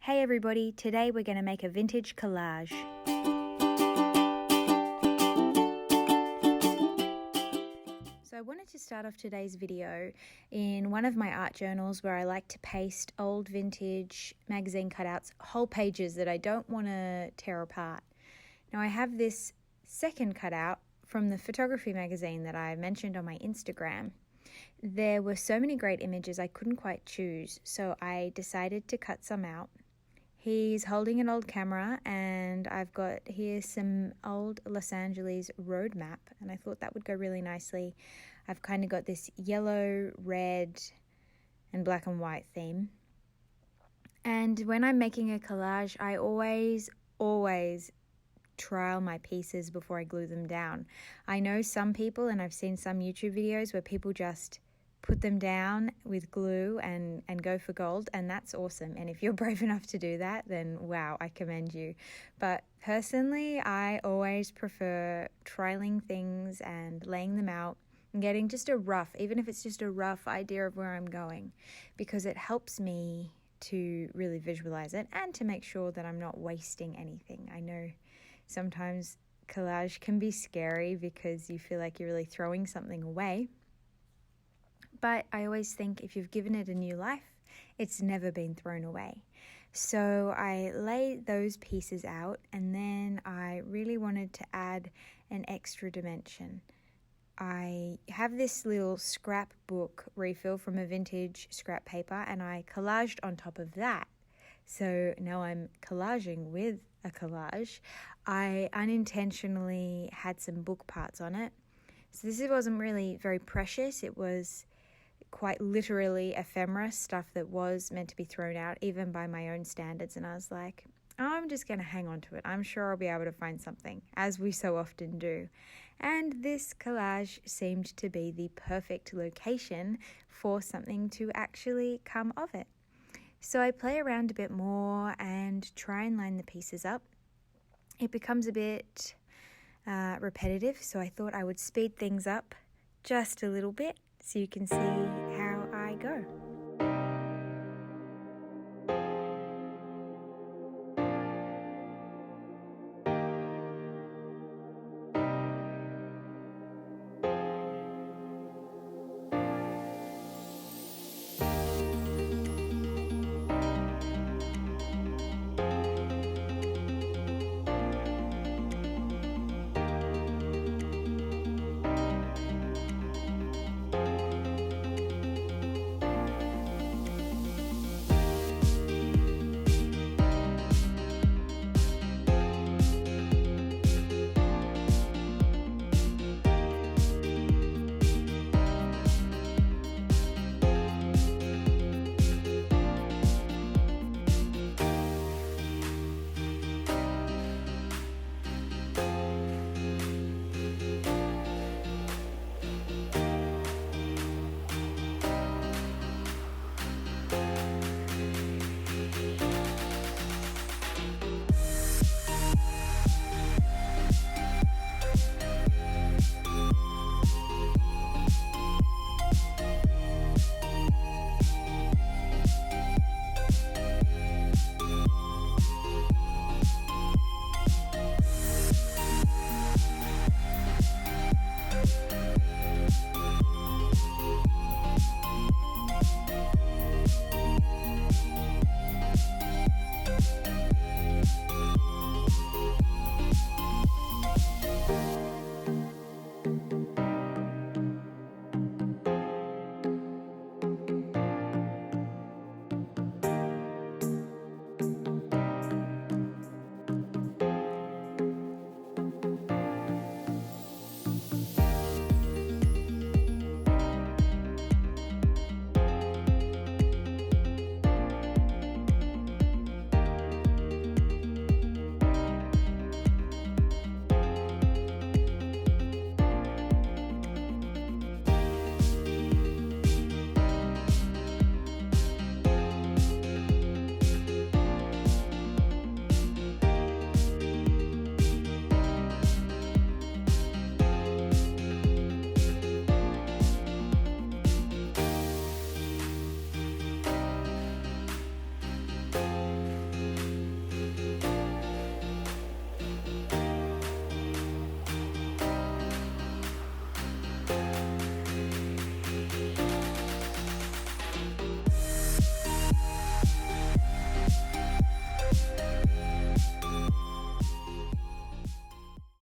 Hey everybody, today we're going to make a vintage collage. So I wanted to start off today's video in one of my art journals where I like to paste old vintage magazine cutouts, whole pages that I don't want to tear apart. Now I have this second cutout from the photography magazine that I mentioned on my Instagram. There were so many great images I couldn't quite choose, so I decided to cut some out. He's holding an old camera, and I've got here some old Los Angeles road map, and I thought that would go really nicely. I've kind of got this yellow, red, and black and white theme. And when I'm making a collage, I always trial my pieces before I glue them down. I know some people, and I've seen some YouTube videos where people just put them down with glue and go for gold, and that's awesome. And if you're brave enough to do that, then wow, I commend you. But personally, I always prefer trialing things and laying them out and getting just a rough, even if it's just a rough idea of where I'm going, because it helps me to really visualize it and to make sure that I'm not wasting anything. I know sometimes collage can be scary because you feel like you're really throwing something away. But I always think if you've given it a new life, it's never been thrown away. So I laid those pieces out, and then I really wanted to add an extra dimension. I have this little scrapbook refill from a vintage scrap paper, and I collaged on top of that. So now I'm collaging with a collage. I unintentionally had some book parts on it. So this wasn't really very precious. It was quite literally ephemera stuff that was meant to be thrown out, even by my own standards. And I was like, I'm just going to hang on to it. I'm sure I'll be able to find something, as we so often do. And this collage seemed to be the perfect location for something to actually come of it. So I play around a bit more and try and line the pieces up. It becomes a bit repetitive, so I thought I would speed things up just a little bit so you can see how I go.